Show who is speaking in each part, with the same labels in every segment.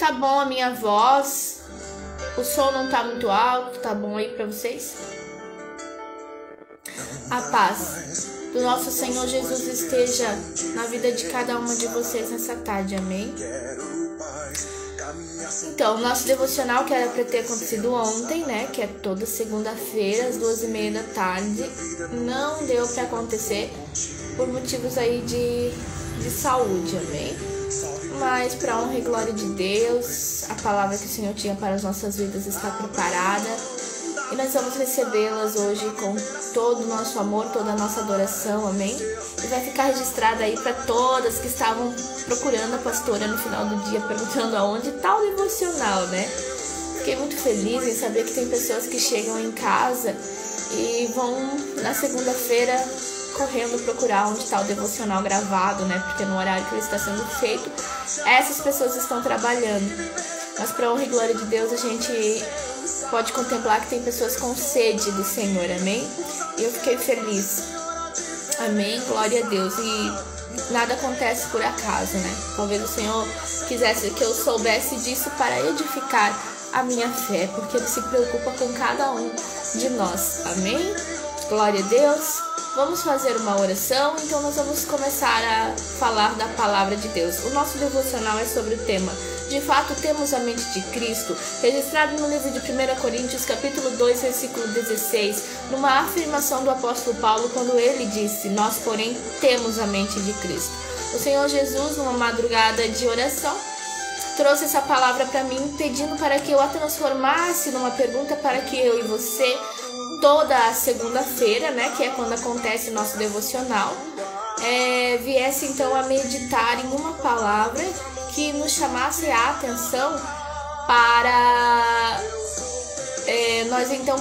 Speaker 1: tá bom a minha voz? O som não tá muito alto? Tá bom aí pra vocês? A paz do nosso Senhor Jesus esteja na vida de cada uma de vocês nessa tarde, amém? Então, o nosso devocional que era para ter acontecido ontem, né, que é toda segunda-feira às 2h30 da tarde, não deu para acontecer por motivos aí de saúde, amém? Mas para honra e glória de Deus, a palavra que o Senhor tinha para as nossas vidas está preparada e nós vamos recebê-las hoje com todo o nosso amor, toda a nossa adoração, amém? E vai ficar registrada aí para todas que estavam procurando a pastora no final do dia, perguntando aonde está o devocional, né? Fiquei muito feliz em saber que tem pessoas que chegam em casa e vão na segunda-feira correndo procurar onde está o devocional gravado, né? Porque no horário que ele está sendo feito, essas pessoas estão trabalhando. Mas para honra e glória de Deus, a gente pode contemplar que tem pessoas com sede do Senhor, amém? E eu fiquei feliz, amém? Glória a Deus. E nada acontece por acaso, né? Talvez o Senhor quisesse que eu soubesse disso para edificar a minha fé, porque Ele se preocupa com cada um de nós, amém? Glória a Deus. Vamos fazer uma oração, então nós vamos começar a falar da palavra de Deus. O nosso devocional é sobre o tema "De fato temos a mente de Cristo", registrado no livro de 1 Coríntios, capítulo 2, versículo 16, numa afirmação do apóstolo Paulo, quando ele disse: "Nós, porém, temos a mente de Cristo". O Senhor Jesus, numa madrugada de oração, trouxe essa palavra para mim, pedindo para que eu a transformasse numa pergunta para que eu e você, toda a segunda-feira, né, que é quando acontece o nosso devocional, viesse então a meditar em uma palavra que nos chamasse a atenção para nós então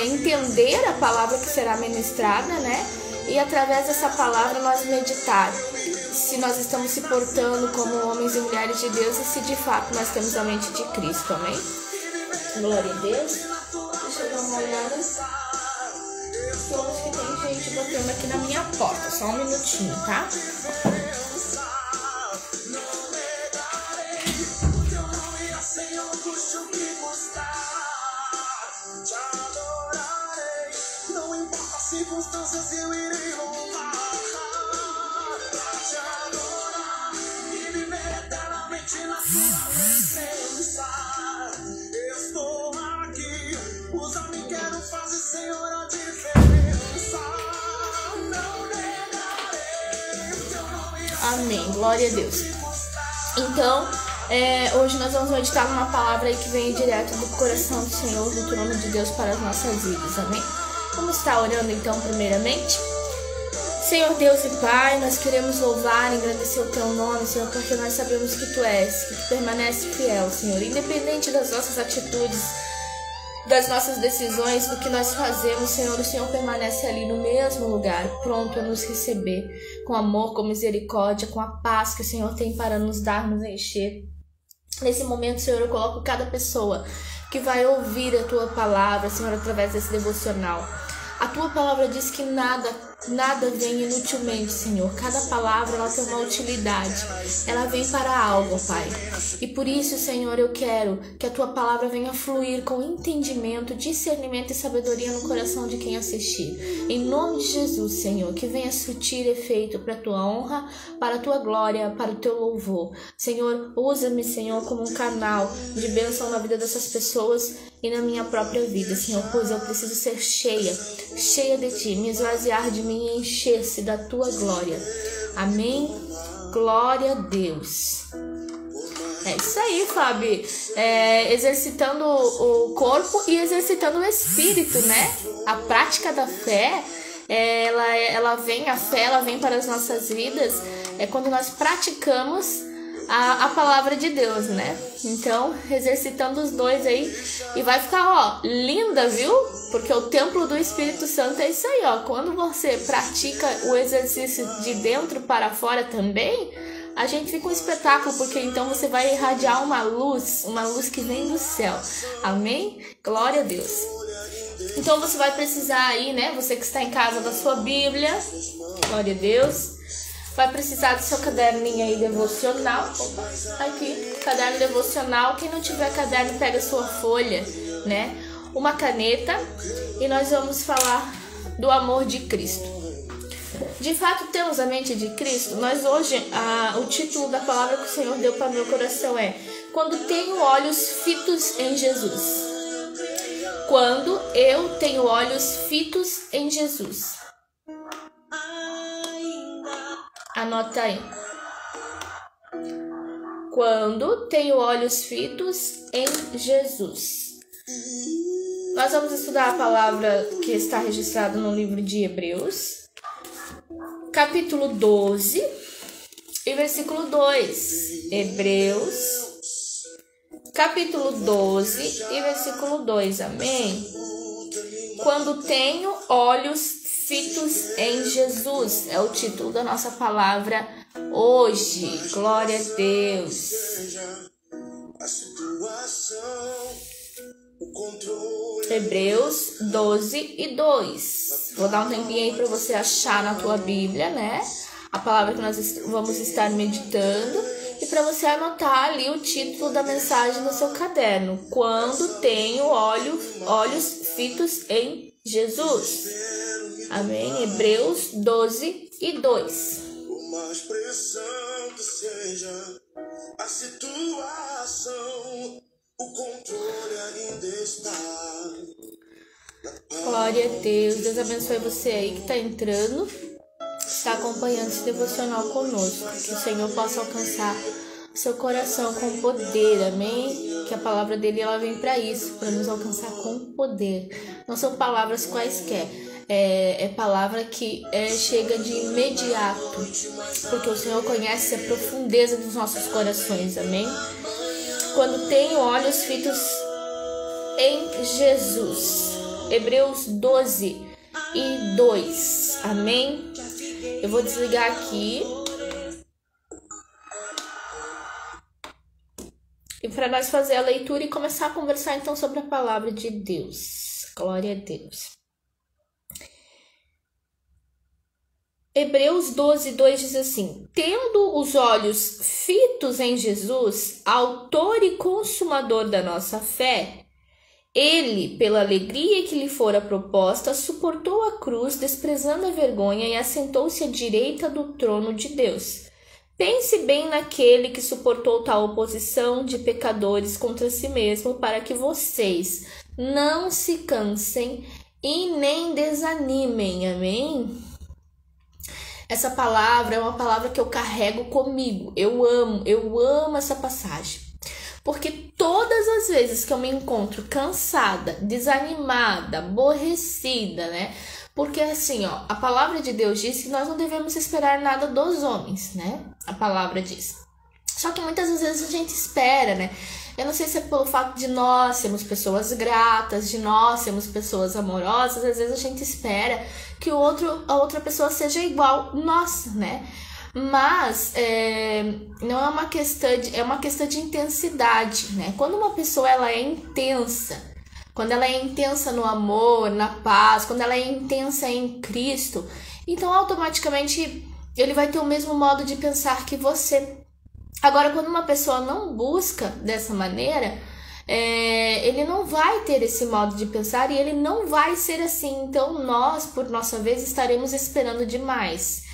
Speaker 1: entender a palavra que será ministrada, né, e através dessa palavra nós meditar se nós estamos se portando como homens e mulheres de Deus e se de fato nós temos a mente de Cristo, amém? Glória a Deus. Deixa eu dar uma olhada. Todos que tem gente batendo aqui na minha porta, só um minutinho, tá? Amém, glória a Deus. Então, hoje nós vamos meditar numa palavra aí que vem direto do coração do Senhor, do trono de Deus para as nossas vidas, amém? Vamos estar orando então primeiramente. Senhor Deus e Pai, nós queremos louvar e agradecer o Teu nome, Senhor, porque nós sabemos que Tu és, que Tu permanece fiel, Senhor, independente das nossas atitudes, das nossas decisões, do que nós fazemos, Senhor, o Senhor permanece ali no mesmo lugar, pronto a nos receber, com amor, com misericórdia, com a paz que o Senhor tem para nos dar, nos encher. Nesse momento, Senhor, eu coloco cada pessoa que vai ouvir a Tua palavra, Senhor, através desse devocional. A Tua palavra diz que nada vem inutilmente, Senhor. Cada palavra, ela tem uma utilidade. Ela vem para algo, Pai. E por isso, Senhor, eu quero que a Tua palavra venha fluir com entendimento, discernimento e sabedoria no coração de quem assistir. Em nome de Jesus, Senhor, que venha surtir efeito para a Tua honra, para a Tua glória, para o Teu louvor. Senhor, usa-me, Senhor, como um canal de bênção na vida dessas pessoas e na minha própria vida, Senhor, pois eu preciso ser cheia de Ti, me esvaziar de mim e encher-se da Tua glória. Amém? Glória a Deus. É isso aí, Fábio. Exercitando o corpo e exercitando o espírito, né? A prática da fé, ela vem para as nossas vidas quando nós praticamos a palavra de Deus, né? Então, exercitando os dois aí, e vai ficar, linda, viu? Porque o templo do Espírito Santo é isso aí, Quando você pratica o exercício de dentro para fora também, a gente fica um espetáculo, porque então você vai irradiar uma luz que vem do céu. Amém? Glória a Deus. Então, você vai precisar aí, né? Você que está em casa, da sua Bíblia. Glória a Deus. vai precisar do seu caderninho aí devocional. Opa, aqui, caderno devocional. Quem não tiver caderno, pega sua folha, né? Uma caneta, e nós vamos falar do amor de Cristo. De fato, temos a mente de Cristo? Nós hoje, o título da palavra que o Senhor deu para o meu coração é: quando tenho olhos fitos em Jesus. Quando eu tenho olhos fitos em Jesus. Anota aí. Quando tenho olhos fitos em Jesus. Nós vamos estudar a palavra que está registrada no livro de Hebreus, capítulo 12 e versículo 2. Hebreus, capítulo 12 e versículo 2. Amém? Quando tenho olhos fitos em Jesus. É o título da nossa palavra hoje. Glória a Deus. Hebreus 12 e 2. Vou dar um tempinho aí para você achar na tua Bíblia, né? A palavra que nós vamos estar meditando. E para você anotar ali o título da mensagem no seu caderno. Quando tenho olhos fitos em Jesus. Amém? Hebreus 12 e 2.
Speaker 2: Por mais pressão que seja a situação, o controle ainda está.
Speaker 1: Glória a Deus. Deus abençoe você aí que está entrando, está acompanhando esse devocional conosco. Que o Senhor possa alcançar seu coração com poder, amém? Que a palavra dele ela vem para isso, para nos alcançar com poder. Não são palavras quaisquer, é palavra que chega de imediato, porque o Senhor conhece a profundeza dos nossos corações, amém? Quando tenho olhos fitos em Jesus. Hebreus 12 e 2, amém? Eu vou desligar aqui. E para nós fazer a leitura e começar a conversar então sobre a palavra de Deus. Glória a Deus. Hebreus 12, 2 diz assim: tendo os olhos fitos em Jesus, autor e consumador da nossa fé, ele, pela alegria que lhe fora proposta, suportou a cruz, desprezando a vergonha, e assentou-se à direita do trono de Deus. Pense bem naquele que suportou tal oposição de pecadores contra si mesmo, para que vocês não se cansem e nem desanimem. Amém? Essa palavra é uma palavra que eu carrego comigo. Eu amo essa passagem. Porque todas as vezes que eu me encontro cansada, desanimada, aborrecida, né? Porque assim, ó, a palavra de Deus diz que nós não devemos esperar nada dos homens, né? A palavra diz. Só que muitas vezes a gente espera, né? Eu não sei se é pelo fato de nós sermos pessoas gratas, de nós sermos pessoas amorosas, às vezes a gente espera que a outra pessoa seja igual nossa, né? Mas não é uma questão é uma questão de intensidade, né? Quando uma pessoa ela é intensa, quando ela é intensa no amor, na paz, quando ela é intensa em Cristo, então automaticamente ele vai ter o mesmo modo de pensar que você. Agora, quando uma pessoa não busca dessa maneira, ele não vai ter esse modo de pensar e ele não vai ser assim. Então nós, por nossa vez, estaremos esperando demais.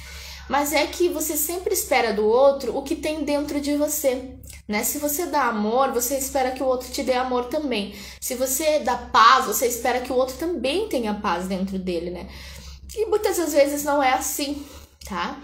Speaker 1: Mas é que você sempre espera do outro o que tem dentro de você, né? Se você dá amor, você espera que o outro te dê amor também. Se você dá paz, você espera que o outro também tenha paz dentro dele, né? E muitas das vezes não é assim, tá?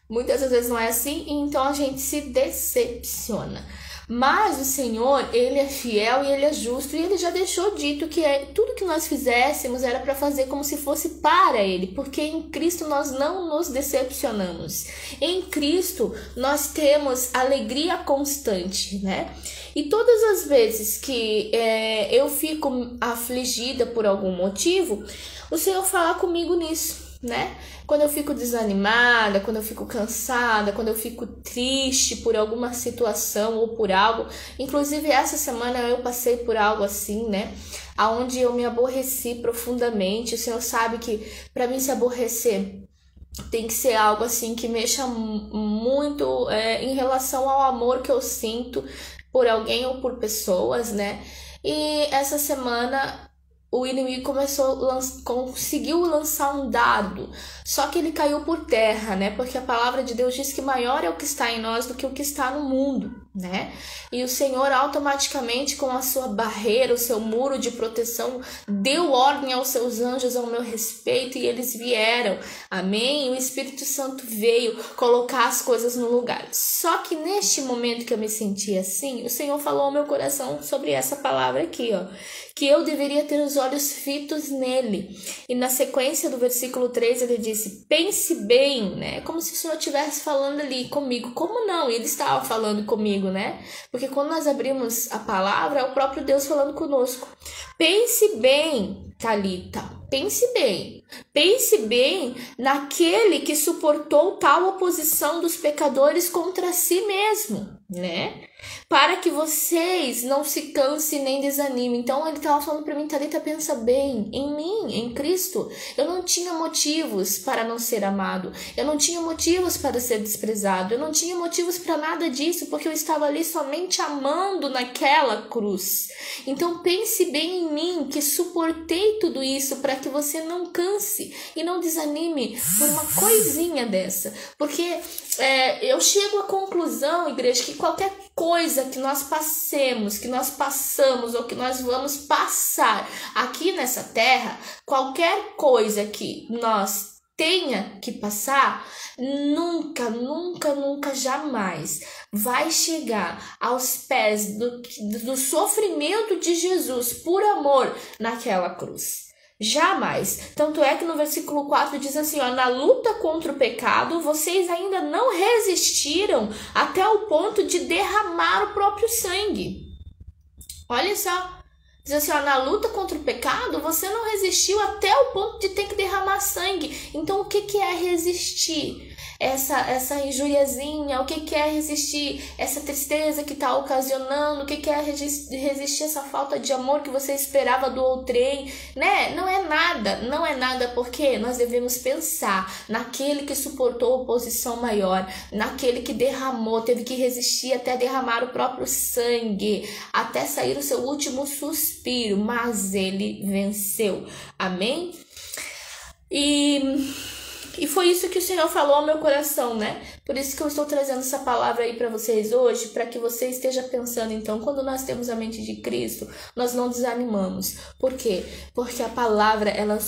Speaker 1: Muitas das vezes não é assim, e então a gente se decepciona. Mas o Senhor, ele é fiel e ele é justo, e ele já deixou dito que tudo que nós fizéssemos era para fazer como se fosse para ele, porque em Cristo nós não nos decepcionamos. Em Cristo nós temos alegria constante, né? E todas as vezes que eu fico afligida por algum motivo, o Senhor fala comigo nisso, né? Quando eu fico desanimada, quando eu fico cansada, quando eu fico triste por alguma situação ou por algo. Inclusive essa semana eu passei por algo assim, né? Aonde eu me aborreci profundamente. O Senhor sabe que para mim se aborrecer tem que ser algo assim que mexa muito em relação ao amor que eu sinto por alguém ou por pessoas, né? E essa semana o inimigo conseguiu lançar um dardo, só que ele caiu por terra, né? Porque a palavra de Deus diz que maior é o que está em nós do que o que está no mundo, né? E o Senhor automaticamente, com a sua barreira, o seu muro de proteção, deu ordem aos seus anjos ao meu respeito e eles vieram, amém? O Espírito Santo veio colocar as coisas no lugar. Só que neste momento que eu me senti assim, o Senhor falou ao meu coração sobre essa palavra aqui, ó, que eu deveria ter os olhos fitos nele. E na sequência do versículo 3 ele disse, pense bem, né? Como se o Senhor estivesse falando ali comigo. Como não? Ele estava falando comigo, né? Porque quando nós abrimos a palavra, é o próprio Deus falando conosco. Pense bem, Thalita, pense bem. Pense bem naquele que suportou tal oposição dos pecadores contra si mesmo, né? Para que vocês não se cansem nem desanimem. Então ele estava falando para mim, Thalita, pensa bem em mim, em Cristo. Eu não tinha motivos para não ser amado. Eu não tinha motivos para ser desprezado. Eu não tinha motivos para nada disso, porque eu estava ali somente amando naquela cruz. Então pense bem em mim, que suportei tudo isso para que você não canse e não desanime por uma coisinha dessa. Porque eu chego à conclusão, igreja, que qualquer coisa que nós passemos, que nós passamos ou que nós vamos passar aqui nessa terra, qualquer coisa que nós tenha que passar, nunca, jamais vai chegar aos pés do sofrimento de Jesus por amor naquela cruz. Jamais. Tanto é que no versículo 4 diz assim, ó, na luta contra o pecado, vocês ainda não resistiram até o ponto de derramar o próprio sangue. Olha só. Diz assim, ó, na luta contra o pecado, você não resistiu até o ponto de ter que derramar sangue. Então, o que é resistir? Essa injuriazinha, o que é resistir essa tristeza que está ocasionando, o que é resistir essa falta de amor que você esperava do outrem, né? Não é nada, porque nós devemos pensar naquele que suportou oposição maior, naquele que derramou, teve que resistir até derramar o próprio sangue, até sair o seu último suspiro, mas ele venceu, amém? E foi isso que o Senhor falou ao meu coração, né? Por isso que eu estou trazendo essa palavra aí para vocês hoje, para que você esteja pensando, então, quando nós temos a mente de Cristo, nós não desanimamos. Por quê? Porque a palavra, ela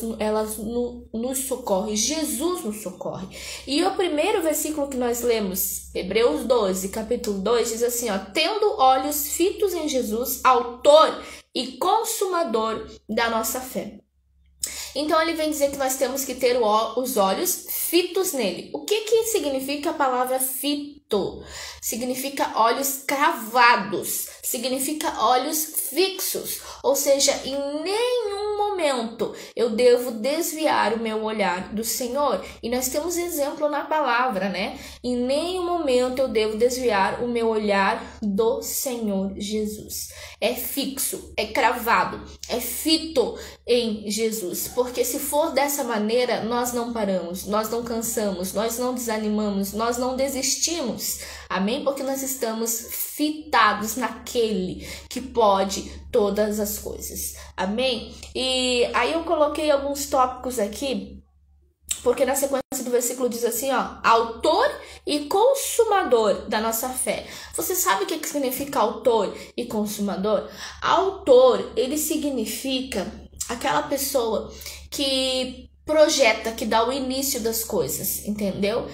Speaker 1: nos socorre, Jesus nos socorre. E o primeiro versículo que nós lemos, Hebreus 12, capítulo 2, diz assim, ó, tendo olhos fitos em Jesus, autor e consumador da nossa fé. Então ele vem dizer que nós temos que ter os olhos fitos nele. O que significa a palavra fito? Significa olhos cravados, significa olhos fixos. Ou seja, em nenhum momento eu devo desviar o meu olhar do Senhor. E nós temos exemplo na palavra, né? Em nenhum momento eu devo desviar o meu olhar do Senhor Jesus. É fixo, é cravado, é fito em Jesus. Porque se for dessa maneira, nós não paramos, nós não cansamos, nós não desanimamos, nós não desistimos. Amém? Porque nós estamos fitados naquele que pode todas as coisas. Amém? E aí eu coloquei alguns tópicos aqui, porque na sequência do versículo diz assim, ó, autor e consumador da nossa fé. Você sabe o que significa autor e consumador? Autor, ele significa aquela pessoa que projeta, que dá o início das coisas, entendeu?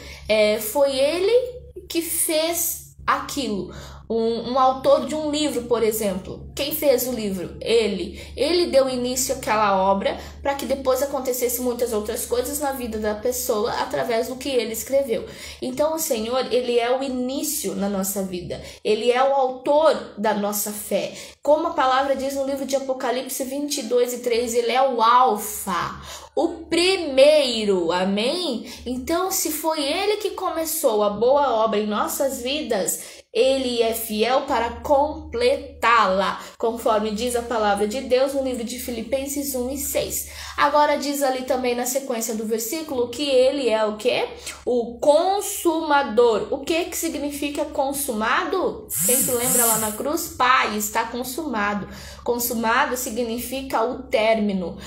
Speaker 1: Foi ele que fez aquilo. Um autor de um livro, por exemplo, quem fez o livro? Ele deu início àquela obra para que depois acontecesse muitas outras coisas na vida da pessoa através do que ele escreveu. Então o Senhor, ele é o início na nossa vida, ele é o autor da nossa fé. Como a palavra diz no livro de Apocalipse 22:3, ele é o alfa, o primeiro, amém? Então, se foi ele que começou a boa obra em nossas vidas, Ele é fiel para completá-la, conforme diz a palavra de Deus no livro de Filipenses 1:6. Agora diz ali também na sequência do versículo que ele é o quê? O consumador. O que significa consumado? Quem se lembra lá na cruz? Pai, está consumado. Consumado significa o término,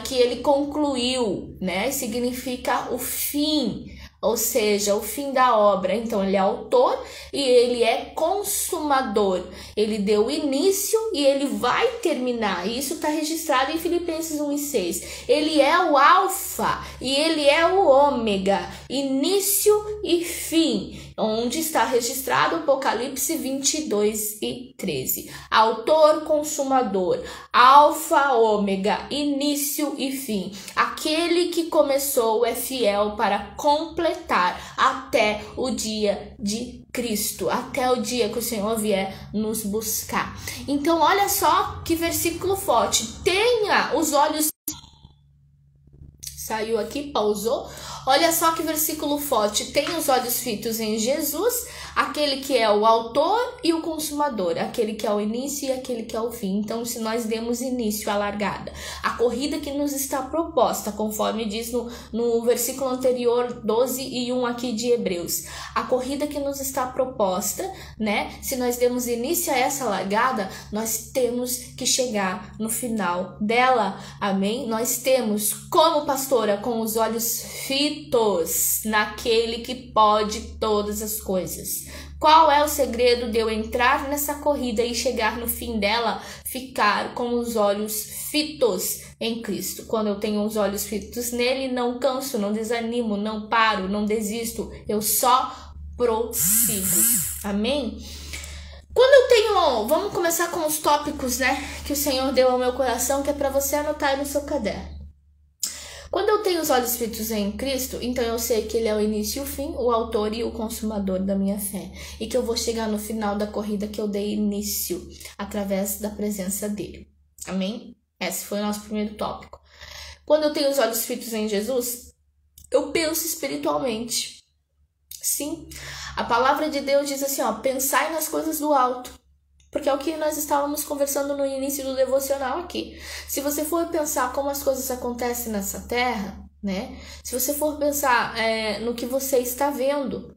Speaker 1: que ele concluiu, né? Significa o fim. Ou seja, o fim da obra. Então, ele é autor e ele é consumador. Ele deu início e ele vai terminar. Isso está registrado em Filipenses 1:6. Ele é o alfa e ele é o ômega, início e fim, onde está registrado Apocalipse 22:13. Autor, consumador, alfa, ômega, início e fim. Aquele que começou é fiel para completar até o dia de Cristo, até o dia que o Senhor vier nos buscar. Então, olha só que versículo forte. Tenha os olhos... Saiu aqui, pausou. Olha só que versículo forte. Tenha os olhos fitos em Jesus, aquele que é o autor e o consumador, aquele que é o início e aquele que é o fim. Então, se nós demos início à largada, a corrida que nos está proposta, conforme diz no versículo anterior, 12:1 aqui de Hebreus, a corrida que nos está proposta, né? Se nós demos início a essa largada, nós temos que chegar no final dela, amém? Nós temos, como pastora, com os olhos fitos naquele que pode todas as coisas. Qual é o segredo de eu entrar nessa corrida e chegar no fim dela? Ficar com os olhos fitos em Cristo. Quando eu tenho os olhos fitos nele, não canso, não desanimo, não paro, não desisto. Eu só prossigo. Amém? Quando eu tenho... Vamos começar com os tópicos, né? Que o Senhor deu ao meu coração, que é para você anotar aí no seu caderno. Quando eu tenho os olhos fitos em Cristo, então eu sei que ele é o início e o fim, o autor e o consumador da minha fé. E que eu vou chegar no final da corrida que eu dei início através da presença dele. Amém? Esse foi o nosso primeiro tópico. Quando eu tenho os olhos fitos em Jesus, eu penso espiritualmente. Sim, a palavra de Deus diz assim, ó, pensai nas coisas do alto. Porque é o que nós estávamos conversando no início do devocional aqui. Se você for pensar como as coisas acontecem nessa terra, né? Se você for pensar no que você está vendo,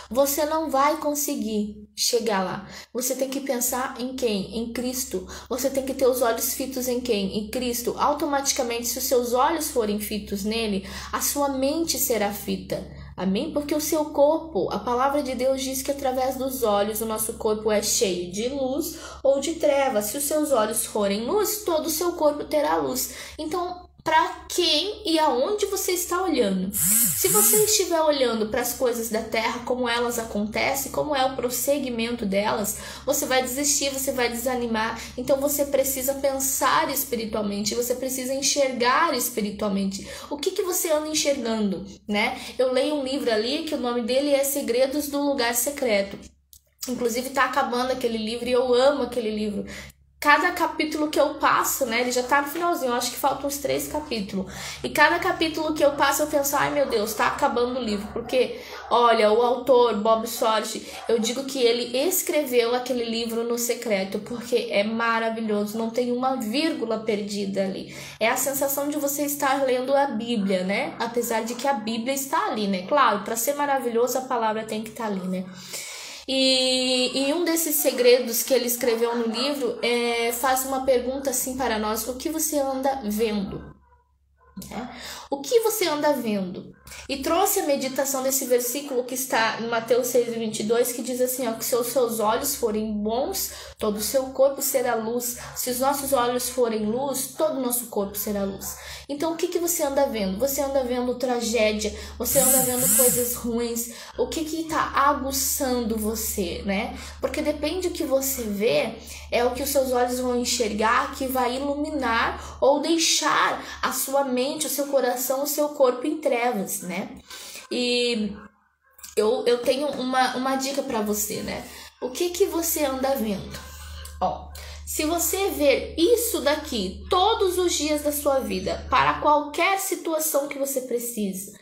Speaker 1: você não vai conseguir chegar lá. Você tem que pensar em quem? Em Cristo. Você tem que ter os olhos fitos em quem? Em Cristo. Automaticamente, se os seus olhos forem fitos nele, a sua mente será fita. Amém? Porque o seu corpo, a palavra de Deus diz que através dos olhos o nosso corpo é cheio de luz ou de trevas. Se os seus olhos forem luz, todo o seu corpo terá luz. Então, para quem e aonde você está olhando? Se você estiver olhando para as coisas da terra, como elas acontecem, como é o prosseguimento delas, você vai desistir, você vai desanimar. Então você precisa pensar espiritualmente, você precisa enxergar espiritualmente. O que você anda enxergando, né? Eu leio um livro ali que o nome dele é Segredos do Lugar Secreto. Inclusive tá acabando aquele livro e eu amo aquele livro. Cada capítulo que eu passo, né, ele já tá no finalzinho, eu acho que faltam uns 3 capítulos. E cada capítulo que eu passo, eu penso, ai meu Deus, tá acabando o livro. Porque, olha, o autor, Bob Sorge, eu digo que ele escreveu aquele livro no secreto, porque é maravilhoso, não tem uma vírgula perdida ali. É a sensação de você estar lendo a Bíblia, né? Apesar de que a Bíblia está ali, né? Claro, para ser maravilhoso, a palavra tem que estar ali, né? E um desses segredos que ele escreveu no livro faz uma pergunta assim para nós: o que você anda vendo? O que você anda vendo? E trouxe a meditação desse versículo que está em Mateus 6:22, que diz assim, ó, que se os seus olhos forem bons, todo o seu corpo será luz. Se os nossos olhos forem luz, todo o nosso corpo será luz. Então, o que você anda vendo? Você anda vendo tragédia, você anda vendo coisas ruins. O que está aguçando você, né? Porque depende do que você vê, é o que os seus olhos vão enxergar, que vai iluminar ou deixar a sua mente, o seu coração, o seu corpo em trevas, né? E eu tenho uma dica para você, né? O que você anda vendo? Ó, se você ver isso daqui todos os dias da sua vida, para qualquer situação que você precisa,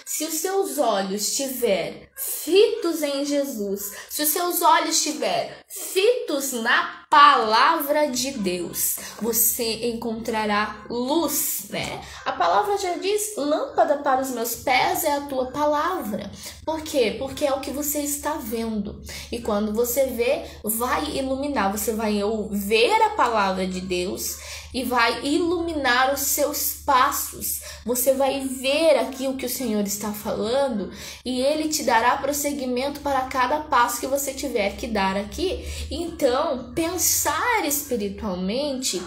Speaker 1: Se os seus olhos estiverem fitos em Jesus, se os seus olhos estiverem fitos na palavra de Deus, você encontrará luz, né? A palavra já diz, lâmpada para os meus pés é a tua palavra. Por quê? Porque é o que você está vendo. E quando você vê, vai iluminar. Você vai ver a palavra de Deus e vai iluminar os seus passos. Você vai ver aquilo que o Senhor está falando e Ele te dará prosseguimento para cada passo que você tiver que dar aqui. Então, pensar espiritualmente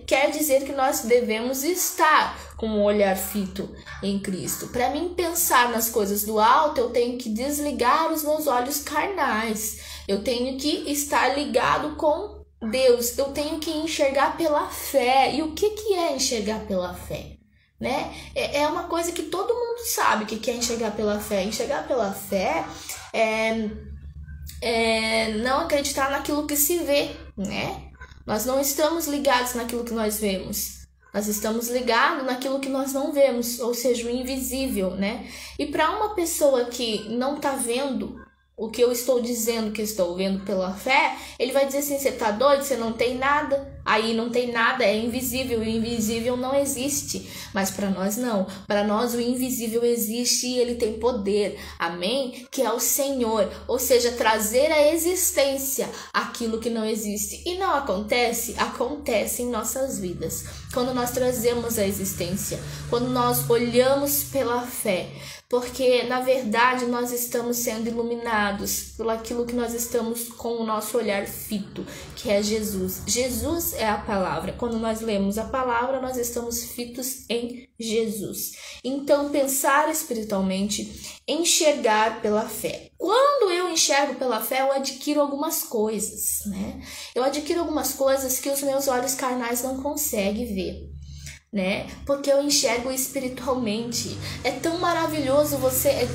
Speaker 1: quer dizer que nós devemos estar com um olhar fito em Cristo. Para mim pensar nas coisas do alto, eu tenho que desligar os meus olhos carnais. Eu tenho que estar ligado com Deus. Eu tenho que enxergar pela fé. E o que é enxergar pela fé? Né? É uma coisa que todo mundo sabe o que é enxergar pela fé. Enxergar pela fé é não acreditar naquilo que se vê, né? Nós não estamos ligados naquilo que nós vemos. Nós estamos ligados naquilo que nós não vemos, ou seja, o invisível, né? E para uma pessoa que não está vendo o que eu estou dizendo que estou vendo pela fé, ele vai dizer assim, você tá doido? Você não tem nada? Aí não tem nada, é invisível, e o invisível não existe. Mas para nós não, para nós o invisível existe e ele tem poder, amém? Que é o Senhor, ou seja, trazer à existência aquilo que não existe. E não acontece? Acontece em nossas vidas. Quando nós trazemos à existência, quando nós olhamos pela fé, porque na verdade nós estamos sendo iluminados por aquilo que nós estamos com o nosso olhar fito, que é Jesus. Jesus é a palavra. Quando nós lemos a palavra, nós estamos fitos em Jesus. Então, pensar espiritualmente, enxergar pela fé. Quando eu enxergo pela fé, eu adquiro algumas coisas, né? Eu adquiro algumas coisas que os meus olhos carnais não conseguem ver, né? Porque eu enxergo espiritualmente. É tão maravilhoso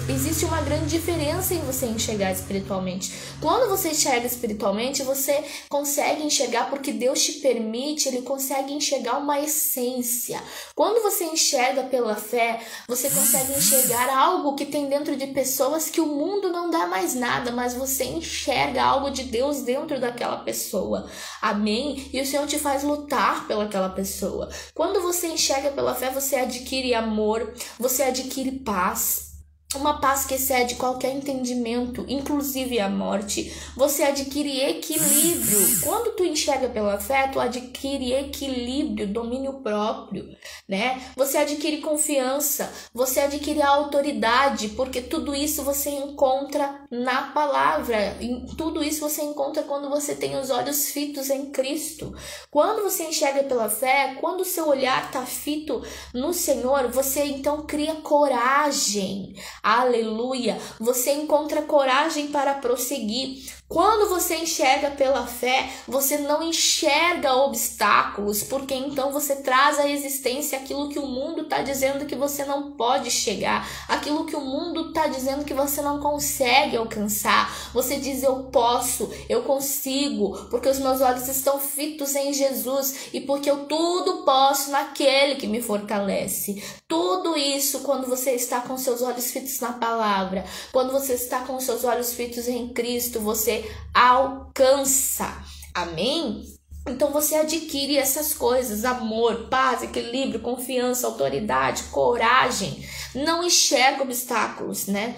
Speaker 1: existe uma grande diferença em você enxergar espiritualmente. Quando você enxerga espiritualmente, você consegue enxergar porque Deus te permite, Ele consegue enxergar uma essência. Quando você enxerga pela fé, você consegue enxergar algo que tem dentro de pessoas que o mundo não dá mais nada, mas você enxerga algo de Deus dentro daquela pessoa, amém? E o Senhor te faz lutar pelaquela pessoa. Quando você enxerga pela fé, você adquire amor, você adquire paz. Uma paz que excede qualquer entendimento, inclusive a morte. Você adquire equilíbrio. Quando tu enxerga pela fé, tu adquire equilíbrio, domínio próprio, né? Você adquire confiança, você adquire a autoridade, porque tudo isso você encontra na palavra. Tudo isso você encontra quando você tem os olhos fitos em Cristo. Quando você enxerga pela fé, quando o seu olhar está fito no Senhor, você então cria coragem. Aleluia! Você encontra coragem para prosseguir. Quando você enxerga pela fé, você não enxerga obstáculos, porque então você traz à existência aquilo que o mundo está dizendo que você não pode chegar, aquilo que o mundo está dizendo que você não consegue alcançar. Você diz, eu posso, eu consigo, porque os meus olhos estão fitos em Jesus e porque eu tudo posso naquele que me fortalece. Tudo isso quando você está com seus olhos fitos na palavra, quando você está com seus olhos fitos em Cristo, você alcança, amém? Então você adquire essas coisas, amor, paz, equilíbrio, confiança, autoridade, coragem, não enxerga obstáculos, né?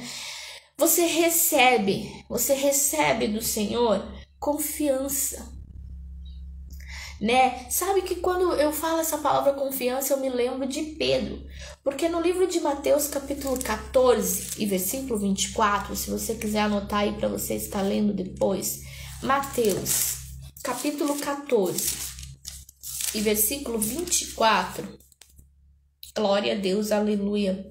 Speaker 1: Você recebe do Senhor confiança, né? Sabe que quando eu falo essa palavra confiança, eu me lembro de Pedro, porque no livro de Mateus capítulo 14 e versículo 24, se você quiser anotar aí para você estar lendo depois, Mateus capítulo 14 e versículo 24, glória a Deus, aleluia.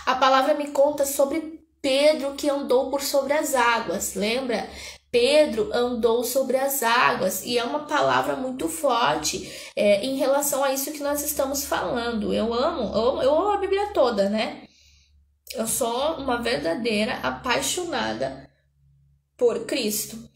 Speaker 1: A palavra me conta sobre Pedro que andou por sobre as águas, lembra? Pedro andou sobre as águas, e é uma palavra muito forte em relação a isso que nós estamos falando. Eu amo a Bíblia toda, né? Eu sou uma verdadeira apaixonada por Cristo.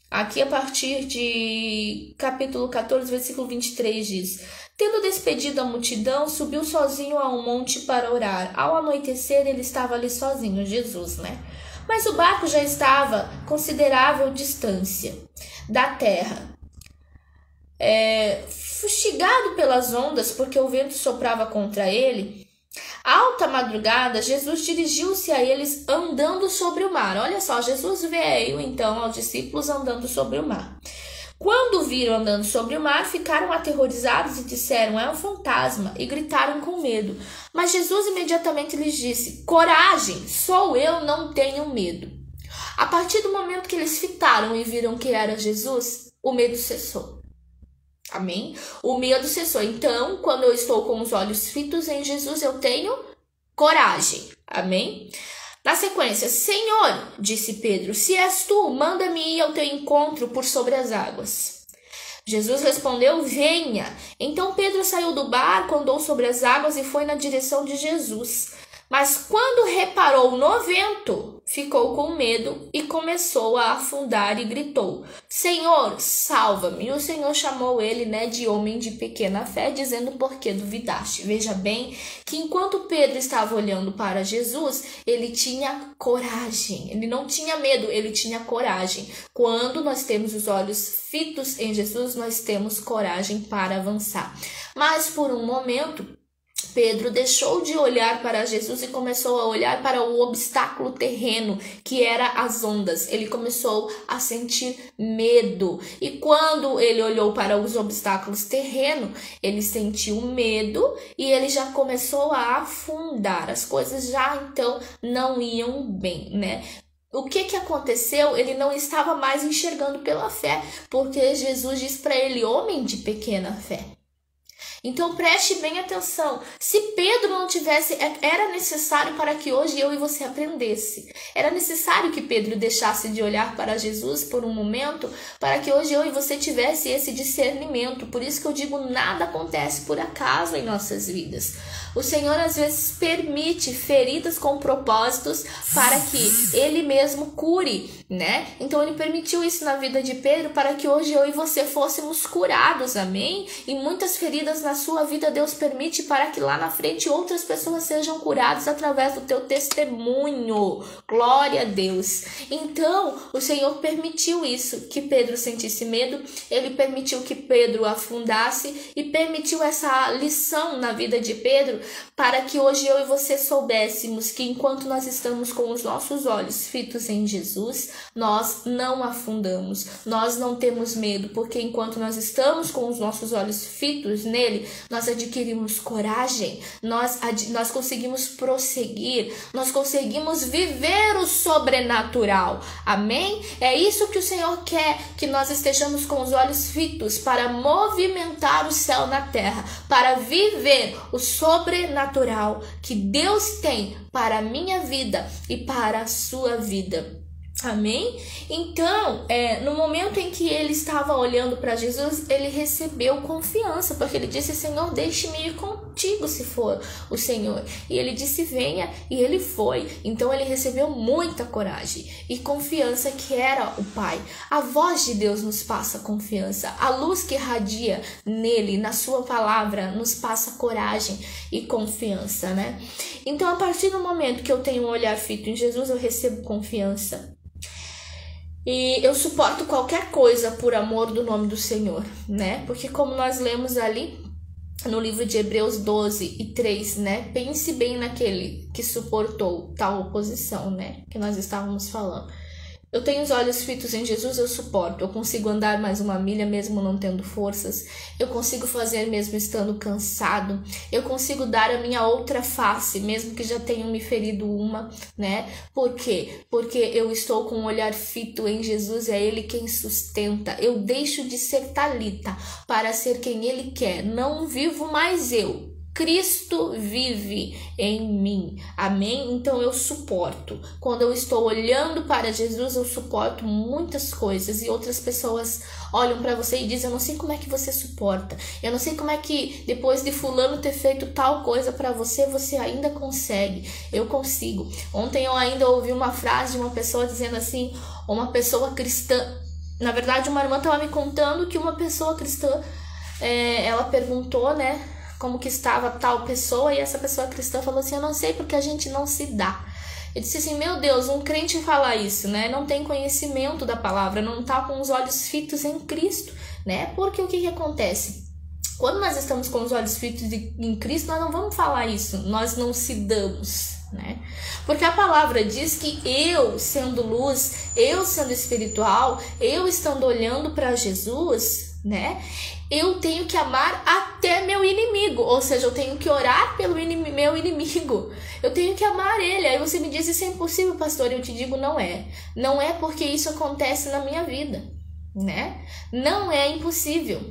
Speaker 1: Aqui a partir de capítulo 14, versículo 23 diz: Tendo despedido a multidão, subiu sozinho a um monte para orar. Ao anoitecer, ele estava ali sozinho, Jesus, né? Mas o barco já estava a considerável distância da terra. Fustigado pelas ondas, porque o vento soprava contra ele, alta madrugada, Jesus dirigiu-se a eles andando sobre o mar. Olha só, Jesus veio então aos discípulos andando sobre o mar. Quando o viram andando sobre o mar, ficaram aterrorizados e disseram: é um fantasma, e gritaram com medo. Mas Jesus imediatamente lhes disse: coragem, sou eu, não tenham medo. A partir do momento que eles fitaram e viram que era Jesus, o medo cessou. Amém? O medo cessou. Então, quando eu estou com os olhos fitos em Jesus, eu tenho coragem. Amém? Na sequência: Senhor, disse Pedro, se és tu, manda-me ir ao teu encontro por sobre as águas. Jesus respondeu: venha. Então Pedro saiu do barco, andou sobre as águas e foi na direção de Jesus. Mas quando reparou no vento, ficou com medo e começou a afundar e gritou: Senhor, salva-me. E o Senhor chamou ele, de homem de pequena fé, dizendo: por que duvidaste? Veja bem que enquanto Pedro estava olhando para Jesus, ele tinha coragem. Ele não tinha medo, ele tinha coragem. Quando nós temos os olhos fitos em Jesus, nós temos coragem para avançar. Mas por um momento, Pedro deixou de olhar para Jesus e começou a olhar para o obstáculo terreno, que era as ondas. Ele começou a sentir medo. E quando ele olhou para os obstáculos terrenos, ele sentiu medo e ele já começou a afundar. As coisas já então não iam bem, O que aconteceu? Ele não estava mais enxergando pela fé, porque Jesus diz para ele: homem de pequena fé. Então preste bem atenção, se Pedro não tivesse, era necessário para que hoje eu e você aprendesse. Era necessário que Pedro deixasse de olhar para Jesus por um momento, para que hoje eu e você tivesse esse discernimento. Por isso que eu digo, nada acontece por acaso em nossas vidas. O Senhor às vezes permite feridas com propósitos para que Ele mesmo cure, Então Ele permitiu isso na vida de Pedro para que hoje eu e você fôssemos curados, amém? E muitas feridas na sua vida Deus permite para que lá na frente outras pessoas sejam curadas através do teu testemunho. Glória a Deus. Então o Senhor permitiu isso, que Pedro sentisse medo, Ele permitiu que Pedro afundasse e permitiu essa lição na vida de Pedro para que hoje eu e você soubéssemos que enquanto nós estamos com os nossos olhos fitos em Jesus, nós não afundamos, nós não temos medo, porque enquanto nós estamos com os nossos olhos fitos nele, nós adquirimos coragem, nós conseguimos prosseguir, nós conseguimos viver o sobrenatural, amém? É isso que o Senhor quer, que nós estejamos com os olhos fitos para movimentar o céu na terra, para viver o sobrenatural que Deus tem para a minha vida e para a sua vida. Amém? Então, no momento em que ele estava olhando para Jesus, ele recebeu confiança, porque ele disse: Senhor, deixe-me ir contigo se for o Senhor. E ele disse: venha, e ele foi. Então ele recebeu muita coragem e confiança, que era o Pai. A voz de Deus nos passa confiança, a luz que irradia nele, na sua palavra, nos passa coragem e confiança, Então, a partir do momento que eu tenho um olhar fito em Jesus, eu recebo confiança. E eu suporto qualquer coisa por amor do nome do Senhor, Porque como nós lemos ali no livro de Hebreus 12:3, pense bem naquele que suportou tal oposição, que nós estávamos falando. Eu tenho os olhos fitos em Jesus, eu suporto. Eu consigo andar mais uma milha mesmo não tendo forças. Eu consigo fazer mesmo estando cansado. Eu consigo dar a minha outra face, mesmo que já tenham me ferido uma, Por quê? Porque eu estou com um olhar fito em Jesus, é Ele quem sustenta. Eu deixo de ser Talita para ser quem Ele quer. Não vivo mais eu. Cristo vive em mim, amém? Então eu suporto. Quando eu estou olhando para Jesus, eu suporto muitas coisas e outras pessoas olham para você e dizem: eu não sei como é que você suporta, eu não sei como é que depois de fulano ter feito tal coisa para você, você ainda consegue. Eu consigo. Ontem eu ainda ouvi uma frase de uma pessoa dizendo assim, uma pessoa cristã: Na verdade, uma irmã estava me contando que uma pessoa cristã, ela perguntou, né, como que estava tal pessoa, e essa pessoa cristã falou assim, eu não sei porque a gente não se dá. Eu disse assim, meu Deus, um crente falar isso, né, não tem conhecimento da palavra, não está com os olhos fitos em Cristo, né, porque o que acontece? Quando nós estamos com os olhos fitos em Cristo, nós não vamos falar isso, nós não se damos, né? Porque a palavra diz que eu, sendo luz, eu sendo espiritual, eu estando olhando para Jesus, né? Eu tenho que amar até meu inimigo, ou seja, eu tenho que orar pelo meu inimigo, eu tenho que amar ele. Aí você me diz, isso é impossível, pastor, eu te digo, não é. Não é porque isso acontece na minha vida, né? Não é impossível.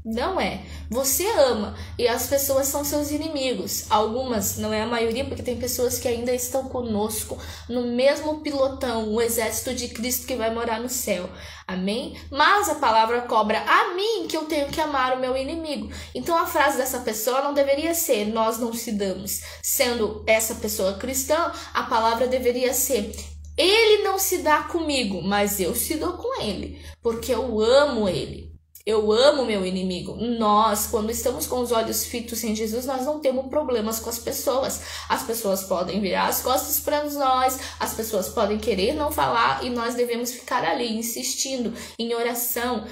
Speaker 1: Não é. Você ama e as pessoas são seus inimigos. Algumas, não é a maioria, porque tem pessoas que ainda estão conosco no mesmo pilotão, o exército de Cristo que vai morar no céu. Amém? Mas a palavra cobra a mim que eu tenho que amar o meu inimigo. Então a frase dessa pessoa não deveria ser nós não se damos. Sendo essa pessoa cristã, a palavra deveria ser ele não se dá comigo, mas eu se dou com ele, porque eu amo ele. Eu amo meu inimigo. Nós, quando estamos com os olhos fitos em Jesus, nós não temos problemas com as pessoas. As pessoas podem virar as costas para nós, as pessoas podem querer não falar e nós devemos ficar ali, insistindo em oração,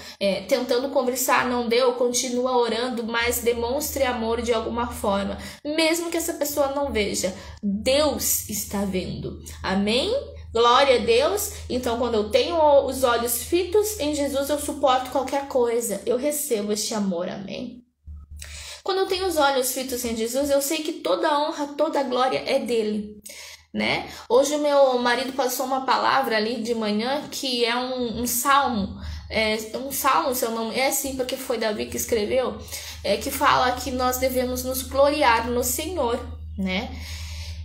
Speaker 1: tentando conversar, não deu, continua orando, mas demonstre amor de alguma forma. Mesmo que essa pessoa não veja, Deus está vendo. Amém? Glória a Deus. Então, quando eu tenho os olhos fitos em Jesus, eu suporto qualquer coisa. Eu recebo este amor. Amém? Quando eu tenho os olhos fitos em Jesus, eu sei que toda a honra, toda a glória é dele, né? Hoje o meu marido passou uma palavra ali de manhã que é um salmo. Um salmo, seu nome é assim porque foi Davi que escreveu, que fala que nós devemos nos gloriar no Senhor, né?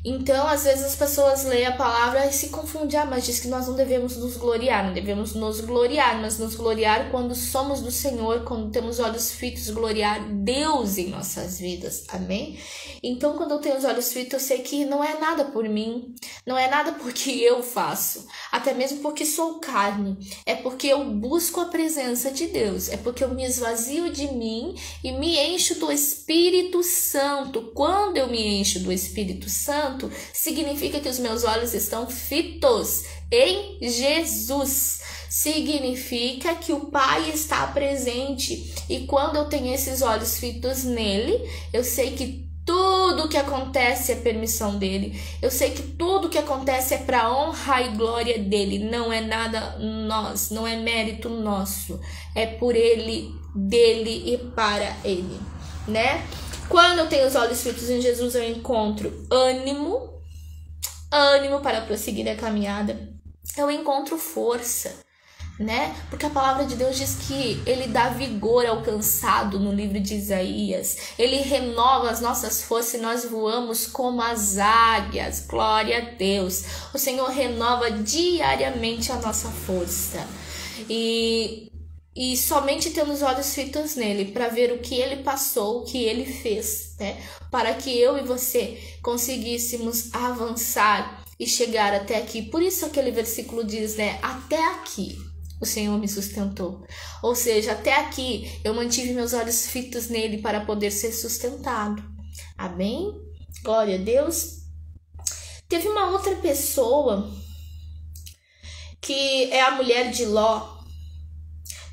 Speaker 1: Então, às vezes as pessoas leem a palavra e se confundem, mas diz que nós não devemos nos gloriar, não devemos nos gloriar, mas nos gloriar quando somos do Senhor, quando temos olhos fitos, gloriar Deus em nossas vidas, amém? Então, quando eu tenho os olhos fitos, eu sei que não é nada por mim, não é nada porque eu faço, até mesmo porque sou carne, é porque eu busco a presença de Deus, é porque eu me esvazio de mim e me encho do Espírito Santo. Quando eu me encho do Espírito Santo, significa que os meus olhos estão fitos em Jesus. Significa que o Pai está presente. E quando eu tenho esses olhos fitos nele, eu sei que tudo que acontece é permissão dele. Eu sei que tudo que acontece é para honra e glória dele. Não é nada nós, não é mérito nosso. É por ele, dele e para ele, né? Quando eu tenho os olhos fitos em Jesus, eu encontro ânimo para prosseguir a caminhada. Eu encontro força, né? Porque a palavra de Deus diz que ele dá vigor ao cansado no livro de Isaías. Ele renova as nossas forças e nós voamos como as águias. Glória a Deus. O Senhor renova diariamente a nossa força. E somente tendo os olhos fitos nele, para ver o que ele passou, o que ele fez, né? Para que eu e você conseguíssemos avançar e chegar até aqui. Por isso aquele versículo diz, né? Até aqui o Senhor me sustentou. Ou seja, até aqui eu mantive meus olhos fitos nele para poder ser sustentado. Amém? Glória a Deus. Teve uma outra pessoa que é a mulher de Ló.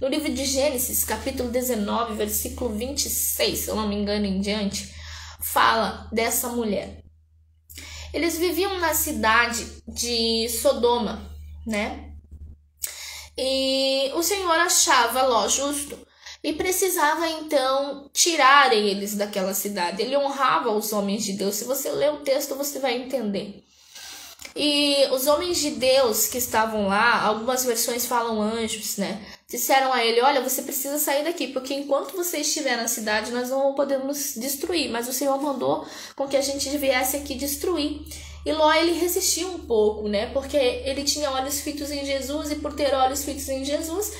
Speaker 1: No livro de Gênesis, capítulo 19, versículo 26, se eu não me engano em diante, fala dessa mulher. Eles viviam na cidade de Sodoma, né? E o Senhor achava Ló justo e precisava então tirar eles daquela cidade. Ele honrava os homens de Deus. Se você ler o texto, você vai entender. E os homens de Deus que estavam lá, algumas versões falam anjos, né? Disseram a ele, olha, você precisa sair daqui, porque enquanto você estiver na cidade, nós não podemos destruir. Mas o Senhor mandou com que a gente viesse aqui destruir. E Ló, ele resistiu um pouco, né? Porque ele tinha olhos fitos em Jesus, e por ter olhos fitos em Jesus,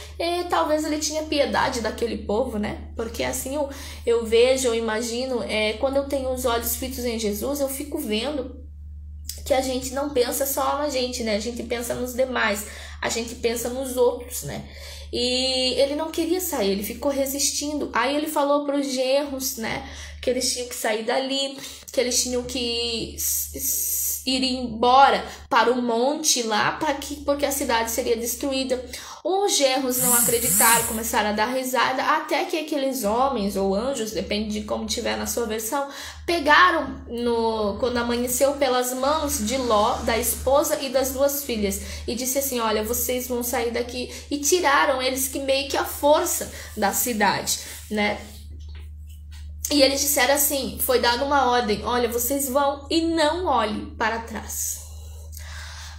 Speaker 1: talvez ele tinha piedade daquele povo, né? Porque assim eu vejo, eu imagino, quando eu tenho os olhos fitos em Jesus, eu fico vendo que a gente não pensa só na gente, né? A gente pensa nos demais, a gente pensa nos outros, né? E ele não queria sair, ele ficou resistindo. Aí ele falou para os genros, né, que eles tinham que sair dali, que eles tinham que ir embora para o monte lá, porque a cidade seria destruída. Os genros não acreditaram, começaram a dar risada, até que aqueles homens ou anjos, depende de como tiver na sua versão, pegaram, quando amanheceu, pelas mãos de Ló, da esposa e das 2 filhas, e disse assim: olha, vocês vão sair daqui, e tiraram eles que meio que a força da cidade, né? E eles disseram assim, foi dada uma ordem: olha, vocês vão e não olhem para trás.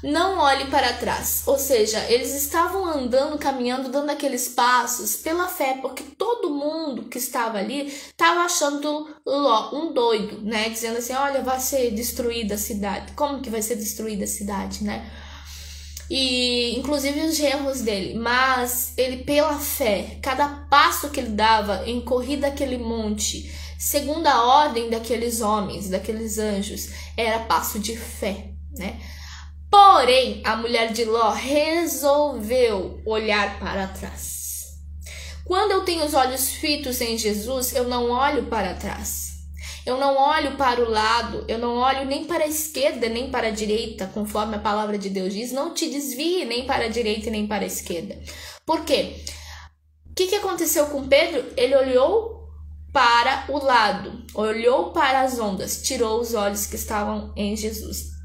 Speaker 1: Não olhe para trás. Ou seja, eles estavam andando, caminhando, dando aqueles passos pela fé, porque todo mundo que estava ali estava achando Ló um doido, né? Dizendo assim: olha, vai ser destruída a cidade. Como que vai ser destruída a cidade, né? E inclusive os genros dele. Mas ele, pela fé, cada passo que ele dava em corrida aquele monte, segundo a ordem daqueles homens, daqueles anjos, era passo de fé, né? Porém, a mulher de Ló resolveu olhar para trás. Quando eu tenho os olhos fitos em Jesus, eu não olho para trás. Eu não olho para o lado, eu não olho nem para a esquerda, nem para a direita, conforme a palavra de Deus diz. Não te desvie nem para a direita, nem para a esquerda. Por quê? O que aconteceu com Pedro? Ele olhou para o lado, olhou para as ondas, tirou os olhos que estavam em Jesus.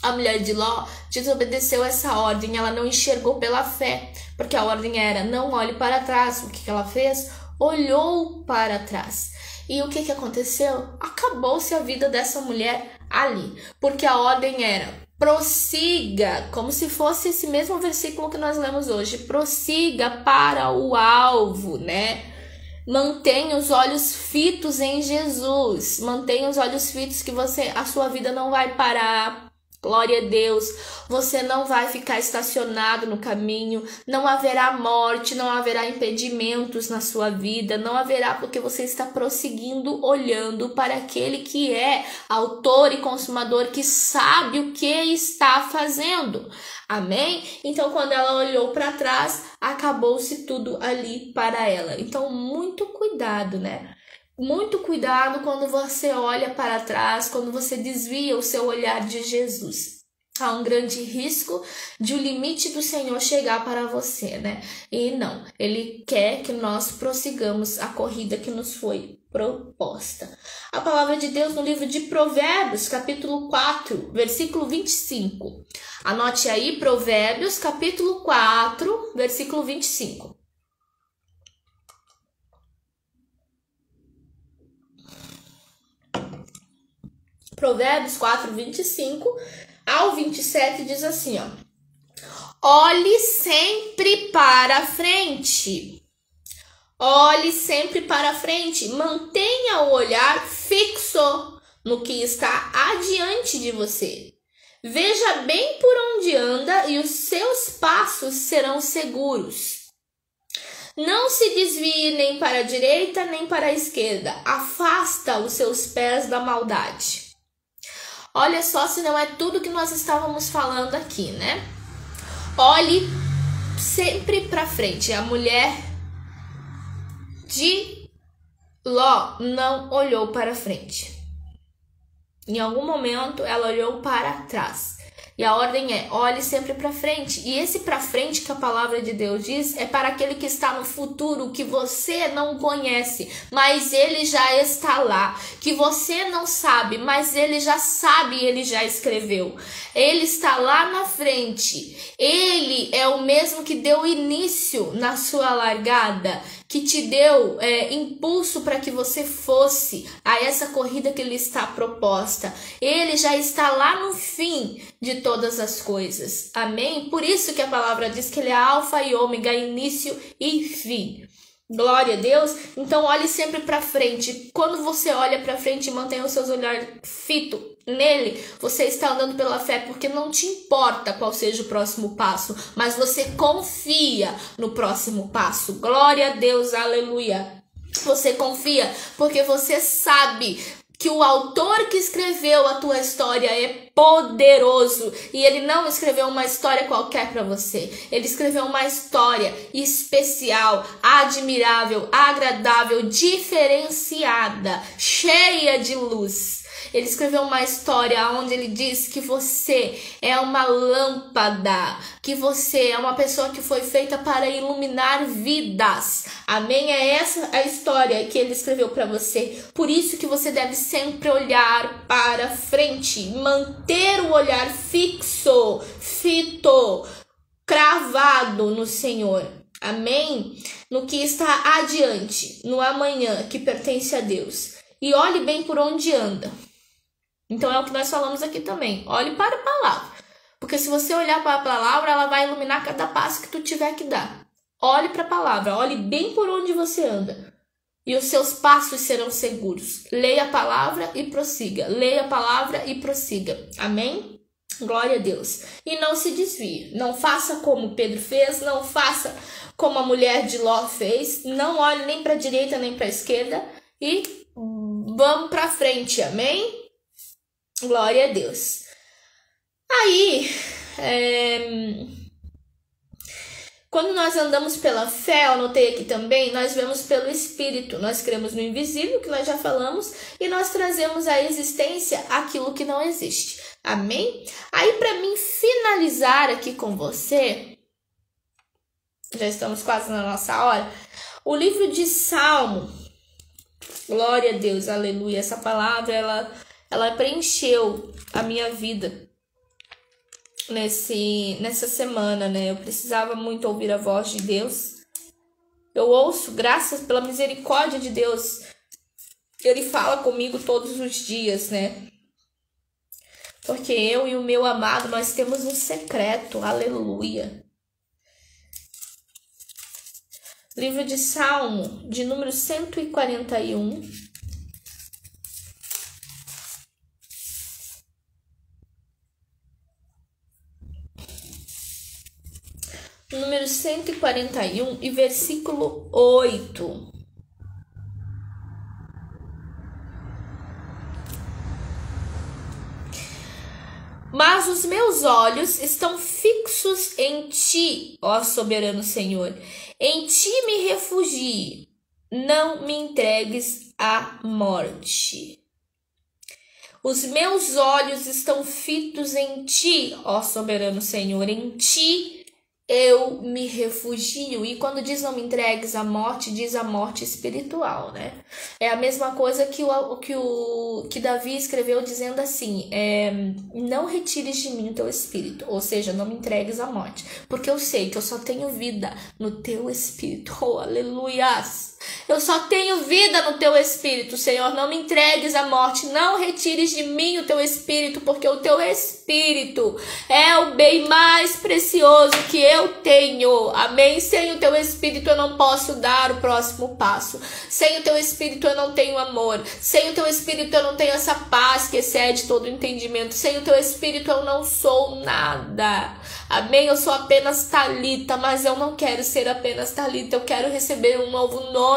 Speaker 1: A mulher de Ló desobedeceu essa ordem, ela não enxergou pela fé, porque a ordem era: não olhe para trás. O que ela fez? Olhou para trás. E o que aconteceu? Acabou-se a vida dessa mulher ali, porque a ordem era: prossiga, como se fosse esse mesmo versículo que nós lemos hoje, prossiga para o alvo, né? Mantenha os olhos fitos em Jesus, mantenha os olhos fitos, que a sua vida não vai parar. Glória a Deus, você não vai ficar estacionado no caminho, não haverá morte, não haverá impedimentos na sua vida, não haverá, porque você está prosseguindo olhando para aquele que é autor e consumador, que sabe o que está fazendo. Amém? Então, quando ela olhou para trás, acabou-se tudo ali para ela. Então, muito cuidado, né? Muito cuidado quando você olha para trás, quando você desvia o seu olhar de Jesus. Há um grande risco de o limite do Senhor chegar para você, né? E não, Ele quer que nós prossigamos a corrida que nos foi proposta. A palavra de Deus no livro de Provérbios, capítulo 4, versículo 25. Anote aí, Provérbios, capítulo 4, versículo 25. Provérbios 4, 25 ao 27 diz assim, ó: olhe sempre para frente. Olhe sempre para frente. Mantenha o olhar fixo no que está adiante de você. Veja bem por onde anda e os seus passos serão seguros. Não se desvie nem para a direita nem para a esquerda. Afasta os seus pés da maldade. Olha só se não é tudo que nós estávamos falando aqui, né? Olhe sempre para frente. A mulher de Ló não olhou para frente. Em algum momento ela olhou para trás. E a ordem é: olhe sempre para frente. E esse para frente que a palavra de Deus diz é para aquele que está no futuro, que você não conhece, mas ele já está lá. Que você não sabe, mas ele já sabe, ele já escreveu. Ele está lá na frente. Ele é o mesmo que deu início na sua largada, que te deu impulso para que você fosse a essa corrida que lhe está proposta. Ele já está lá no fim de todas as coisas. Amém? Por isso que a palavra diz que ele é alfa e ômega, início e fim. Glória a Deus. Então olhe sempre para frente. Quando você olha para frente e mantém os seus olhares fitos nele, você está andando pela fé, porque não te importa qual seja o próximo passo, mas você confia no próximo passo. Glória a Deus, aleluia. Você confia porque você sabe que o autor que escreveu a tua história é poderoso e ele não escreveu uma história qualquer para você. Ele escreveu uma história especial, admirável, agradável, diferenciada, cheia de luz. Ele escreveu uma história onde ele diz que você é uma lâmpada, que você é uma pessoa que foi feita para iluminar vidas. Amém? É essa a história que ele escreveu para você. Por isso que você deve sempre olhar para frente, manter o olhar fixo, cravado no Senhor. Amém? No que está adiante, no amanhã que pertence a Deus. E olhe bem por onde anda. Então é o que nós falamos aqui também. Olhe para a palavra. Porque se você olhar para a palavra, ela vai iluminar cada passo que tu tiver que dar. Olhe para a palavra. Olhe bem por onde você anda. E os seus passos serão seguros. Leia a palavra e prossiga. Leia a palavra e prossiga. Amém? Glória a Deus. E não se desvie. Não faça como Pedro fez. Não faça como a mulher de Ló fez. Não olhe nem para a direita nem para a esquerda. E vamos para frente. Amém? Glória a Deus. Aí, quando nós andamos pela fé, eu anotei aqui também, nós vemos pelo Espírito. Nós cremos no invisível, que nós já falamos, e nós trazemos à existência aquilo que não existe. Amém? Aí, para mim finalizar aqui com você, já estamos quase na nossa hora, o livro de Salmo, glória a Deus, aleluia, essa palavra, ela preencheu a minha vida nessa semana, né? Eu precisava muito ouvir a voz de Deus. Eu ouço, graças pela misericórdia de Deus. Ele fala comigo todos os dias, né? Porque eu e o meu amado, nós temos um secreto, aleluia. Livro de Salmo, de número 141. Número 141 e versículo 8. Mas os meus olhos estão fixos em ti, ó soberano Senhor. Em ti me refugio, não me entregues à morte. Os meus olhos estão fitos em ti, ó soberano Senhor. Em ti eu me refugio. E quando diz não me entregues à morte, diz a morte espiritual, né? É a mesma coisa que Davi escreveu dizendo assim, não retires de mim o teu espírito, ou seja, não me entregues à morte, porque eu sei que eu só tenho vida no teu espírito. Oh, aleluias! Eu só tenho vida no teu espírito, Senhor. Não me entregues à morte. Não retires de mim o teu espírito, porque o teu espírito é o bem mais precioso que eu tenho. Amém? Sem o teu espírito eu não posso dar o próximo passo. Sem o teu espírito eu não tenho amor. Sem o teu espírito eu não tenho essa paz que excede todo o entendimento. Sem o teu espírito eu não sou nada. Amém? Eu sou apenas Talita, mas eu não quero ser apenas Talita. Eu quero receber um novo nome.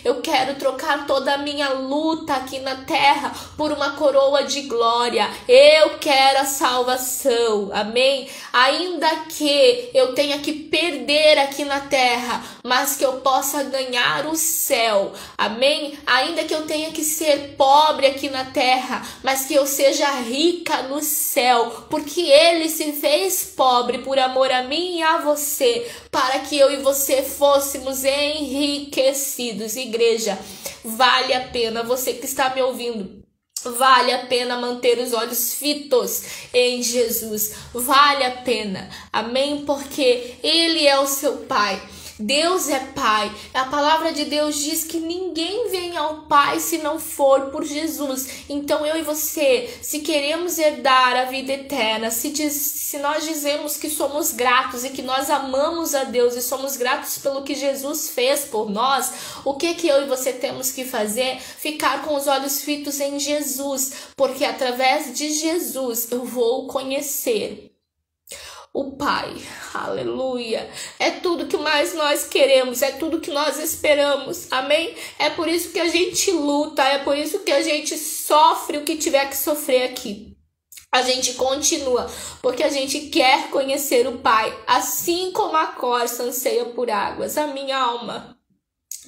Speaker 1: Eu quero trocar toda a minha luta aqui na terra por uma coroa de glória. Eu quero a salvação. Amém? Ainda que eu tenha que perder aqui na terra, mas que eu possa ganhar o céu. Amém? Ainda que eu tenha que ser pobre aqui na terra, mas que eu seja rica no céu, porque ele se fez pobre por amor a mim e a você, para que eu e você fôssemos enriquecidos. Igreja, vale a pena, você que está me ouvindo, vale a pena manter os olhos fitos em Jesus. Vale a pena. Amém? Porque Ele é o seu Pai. Deus é Pai. A palavra de Deus diz que ninguém vem ao Pai se não for por Jesus. Então eu e você, se queremos herdar a vida eterna, se nós dizemos que somos gratos e que nós amamos a Deus e somos gratos pelo que Jesus fez por nós, o que eu e você temos que fazer? Ficar com os olhos fitos em Jesus, porque através de Jesus eu vou conhecer o Pai. Aleluia. É tudo que mais nós queremos, é tudo que nós esperamos. Amém? É por isso que a gente luta, é por isso que a gente sofre o que tiver que sofrer aqui. A gente continua, porque a gente quer conhecer o Pai, assim como a corça anseia por águas. A minha alma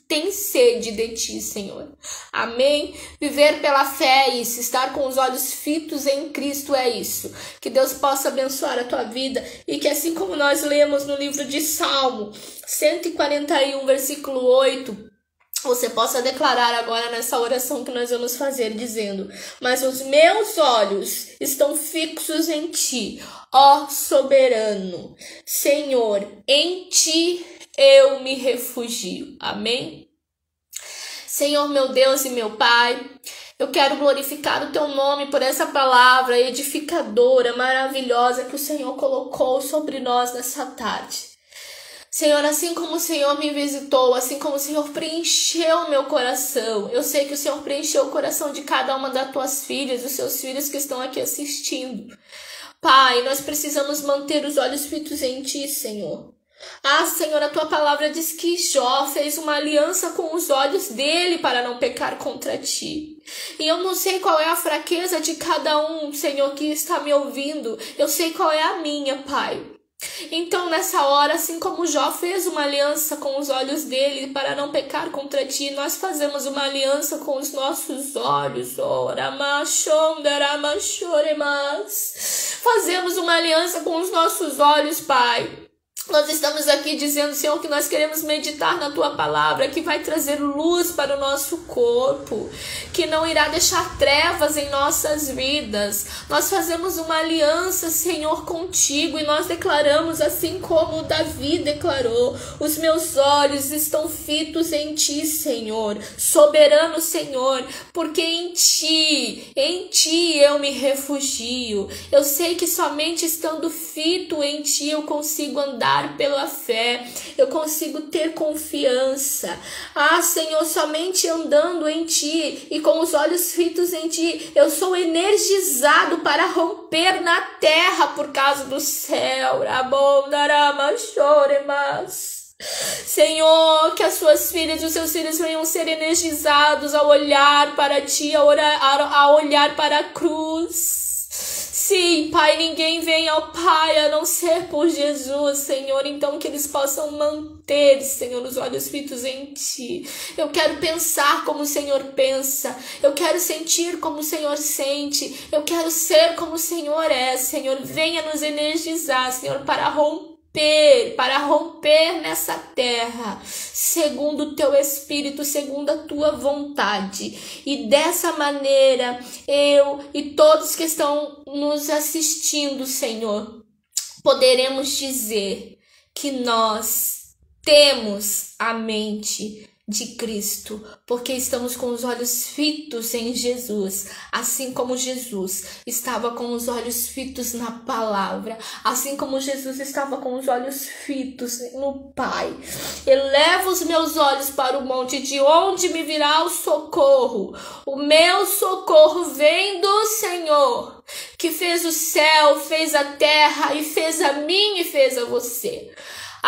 Speaker 1: tem sede de ti, Senhor. Amém? Viver pela fé é isso. Estar com os olhos fitos em Cristo é isso. Que Deus possa abençoar a tua vida e que assim como nós lemos no livro de Salmo 141, versículo 8, você possa declarar agora nessa oração que nós vamos fazer, dizendo: mas os meus olhos estão fixos em ti, ó soberano. Senhor, em ti eu me refugio. Amém? Senhor, meu Deus e meu Pai, eu quero glorificar o teu nome por essa palavra edificadora, maravilhosa que o Senhor colocou sobre nós nessa tarde. Senhor, assim como o Senhor me visitou, assim como o Senhor preencheu o meu coração, eu sei que o Senhor preencheu o coração de cada uma das tuas filhas, dos seus filhos que estão aqui assistindo. Pai, nós precisamos manter os olhos fitos em ti, Senhor. Ah, Senhor, a tua palavra diz que Jó fez uma aliança com os olhos dele para não pecar contra ti. E eu não sei qual é a fraqueza de cada um, Senhor, que está me ouvindo. Eu sei qual é a minha, Pai. Então, nessa hora, assim como Jó fez uma aliança com os olhos dele para não pecar contra ti, nós fazemos uma aliança com os nossos olhos. Fazemos uma aliança com os nossos olhos, Pai. Nós estamos aqui dizendo, Senhor, que nós queremos meditar na tua palavra, que vai trazer luz para o nosso corpo, que não irá deixar trevas em nossas vidas. Nós fazemos uma aliança, Senhor, contigo, e nós declaramos, assim como Davi declarou: os meus olhos estão fitos em ti, Senhor, soberano Senhor, porque em ti eu me refugio. Eu sei que somente estando fito em ti eu consigo andar pela fé, eu consigo ter confiança. Ah, Senhor, somente andando em ti e com os olhos fitos em ti, eu sou energizado para romper na terra por causa do céu. Senhor, que as suas filhas e os seus filhos venham ser energizados ao olhar para ti, a olhar para a cruz. Sim, Pai, ninguém vem ao Pai a não ser por Jesus, Senhor. Então que eles possam manter, Senhor, os olhos fitos em ti. Eu quero pensar como o Senhor pensa. Eu quero sentir como o Senhor sente. Eu quero ser como o Senhor é, Senhor. Venha nos energizar, Senhor, para romper nessa terra, segundo o teu Espírito, segundo a tua vontade. E dessa maneira, eu e todos que estão nos assistindo, Senhor, poderemos dizer que nós temos a mente de Cristo, porque estamos com os olhos fitos em Jesus, assim como Jesus estava com os olhos fitos na palavra, assim como Jesus estava com os olhos fitos no Pai. Elevo os meus olhos para o monte, de onde me virá o socorro? O meu socorro vem do Senhor, que fez o céu, fez a terra, e fez a mim e fez a você.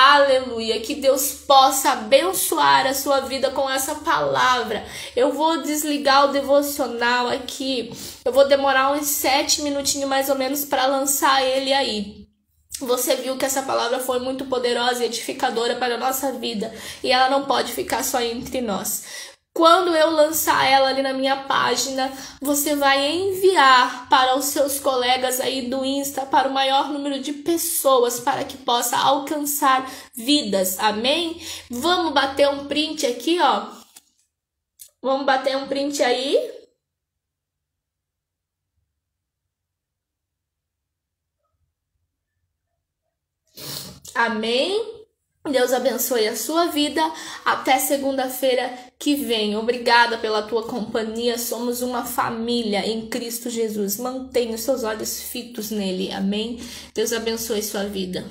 Speaker 1: Aleluia, que Deus possa abençoar a sua vida com essa palavra. Eu vou desligar o devocional aqui. Eu vou demorar uns 7 minutinhos mais ou menos para lançar ele aí. Você viu que essa palavra foi muito poderosa e edificadora para a nossa vida. E ela não pode ficar só entre nós. Quando eu lançar ela ali na minha página, você vai enviar para os seus colegas aí do Insta, para o maior número de pessoas, para que possa alcançar vidas, amém? Vamos bater um print aqui, ó. Vamos bater um print aí. Amém? Deus abençoe a sua vida. Até segunda-feira que vem. Obrigada pela tua companhia. Somos uma família em Cristo Jesus. Mantenha os seus olhos fitos nele. Amém? Deus abençoe sua vida.